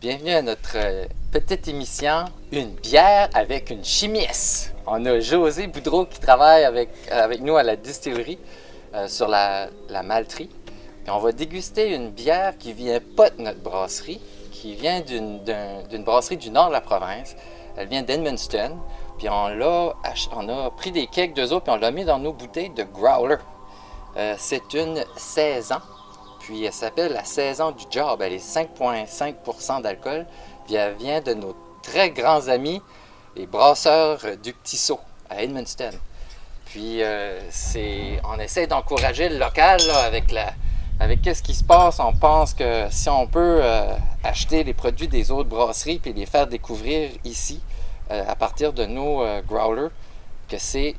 Bienvenue à notre petite émission Une bière avec une chimiesse. On a José Boudreau qui travaille avec nous à la distillerie sur la malterie. Puis on va déguster une bière qui vient pas de notre brasserie, qui vient d'une brasserie du nord de la province. Elle vient d'Edmundston. Puis on a pris des kegs d'eux autres puis on l'a mis dans nos bouteilles de growler. C'est une saison. Puis elle s'appelle la saison du job. Elle est 5,5% d'alcool. Puis elle vient de nos très grands amis, les brasseurs du Petit Saut à Edmundston. Puis on essaie d'encourager le local là, avec ce qui se passe. On pense que si on peut acheter les produits des autres brasseries puis les faire découvrir ici à partir de nos growlers, que c'est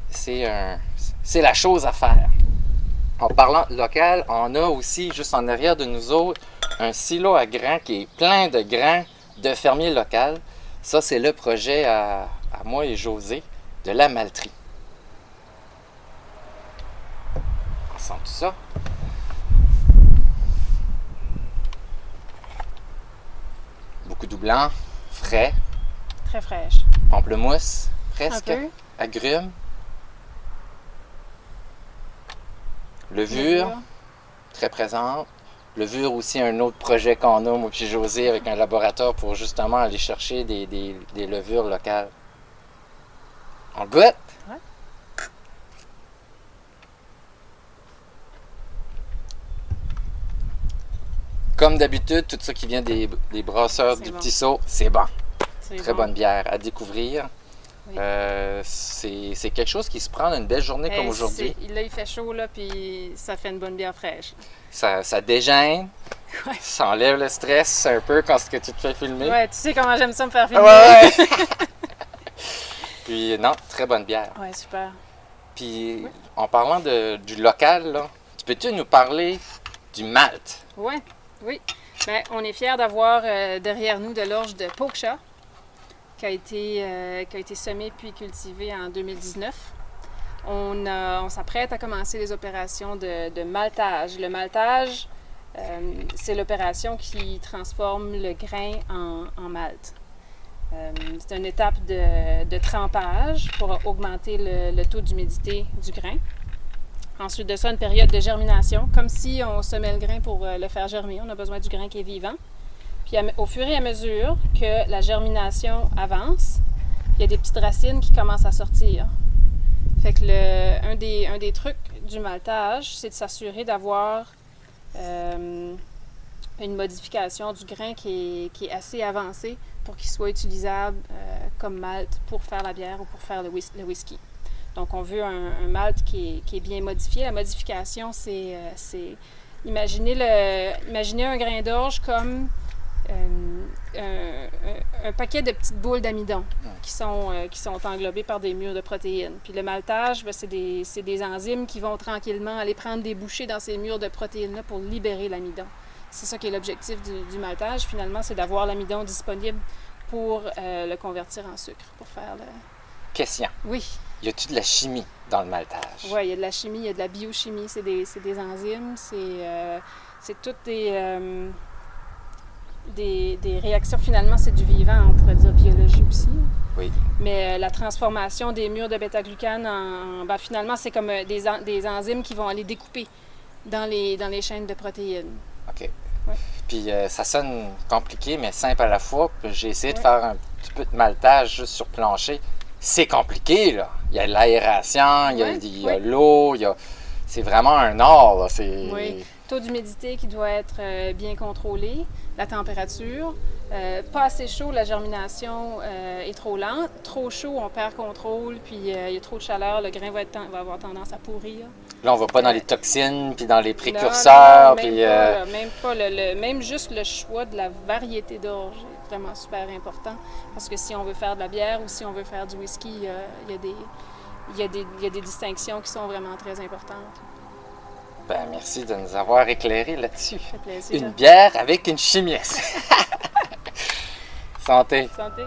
la chose à faire. En parlant local, on a aussi, juste en arrière de nous autres, un silo à grains qui est plein de grains de fermiers locaux. Ça, c'est le projet à moi et José de la malterie. On sent tout ça. Beaucoup de blanc, frais. Très fraîche. Pamplemousse, presque. Un peu. Agrumes. Levure, très présente. Levure aussi, un autre projet qu'on a, moi et José, avec un laboratoire pour justement aller chercher des levures locales. On goûte? Ouais. Comme d'habitude, tout ça qui vient des brasseurs du bon. Petit Saut, c'est bon. C'est Très bon. bonne bière à découvrir. Oui. C'est quelque chose qui se prend dans une belle journée comme aujourd'hui. Là, il fait chaud, là, puis ça fait une bonne bière fraîche. Ça dégêne, Ouais. ça enlève le stress un peu quand tu te fais filmer. Ouais, tu sais comment j'aime ça me faire filmer. Ouais. Puis non, très bonne bière. Ouais, super. Puis en parlant du local, là, peux-tu nous parler du malt? Ouais, oui. Ben, on est fiers d'avoir derrière nous de l'orge de Pokeshaw qui a été semée puis cultivée en 2019. On s'apprête à commencer les opérations de maltage. Le maltage, c'est l'opération qui transforme le grain en malt. C'est une étape de trempage pour augmenter le taux d'humidité du grain. Ensuite de ça, une période de germination, comme si on semait le grain pour le faire germer. On a besoin du grain qui est vivant. Puis au fur et à mesure que la germination avance, il y a des petites racines qui commencent à sortir. Fait que un des trucs du maltage, c'est de s'assurer d'avoir une modification du grain qui est assez avancée pour qu'il soit utilisable comme malt pour faire la bière ou pour faire le whisky. Donc, on veut un malt qui est bien modifié. La modification, c'est imaginez un grain d'orge comme un paquet de petites boules d'amidon qui sont englobées par des murs de protéines. Puis le maltage, c'est des enzymes qui vont tranquillement aller prendre des bouchées dans ces murs de protéines-là pour libérer l'amidon. C'est ça qui est l'objectif du maltage, finalement, c'est d'avoir l'amidon disponible pour le convertir en sucre, pour faire le... Question. Oui. Y a-t-il de la chimie dans le maltage? Oui, il y a de la chimie, il y a de la biochimie, c'est des enzymes, c'est toutes des réactions, finalement, c'est du vivant, on pourrait dire biologie aussi. Oui. Mais la transformation des murs de bêta-glucane finalement, c'est comme des enzymes qui vont aller découper dans les chaînes de protéines. OK. Ouais. Puis ça sonne compliqué, mais simple à la fois. Puis j'ai essayé de faire un petit peu de maltage juste sur plancher. C'est compliqué, là. Il y a l'aération, il y a l'eau, c'est vraiment un art, là. Oui. Taux d'humidité qui doit être bien contrôlé, la température. Pas assez chaud, la germination est trop lente. Trop chaud, on perd contrôle, puis il y a trop de chaleur, le grain va avoir tendance à pourrir. Là, on va pas dans les toxines, puis dans les précurseurs. Non, puis, même pas. Même juste le choix de la variété d'orge est vraiment super important. Parce que si on veut faire de la bière ou si on veut faire du whisky, il y a des distinctions qui sont vraiment très importantes. Ben, merci de nous avoir éclairé là-dessus. Ça fait plaisir. Une bière avec une chimiesse. Santé. Santé.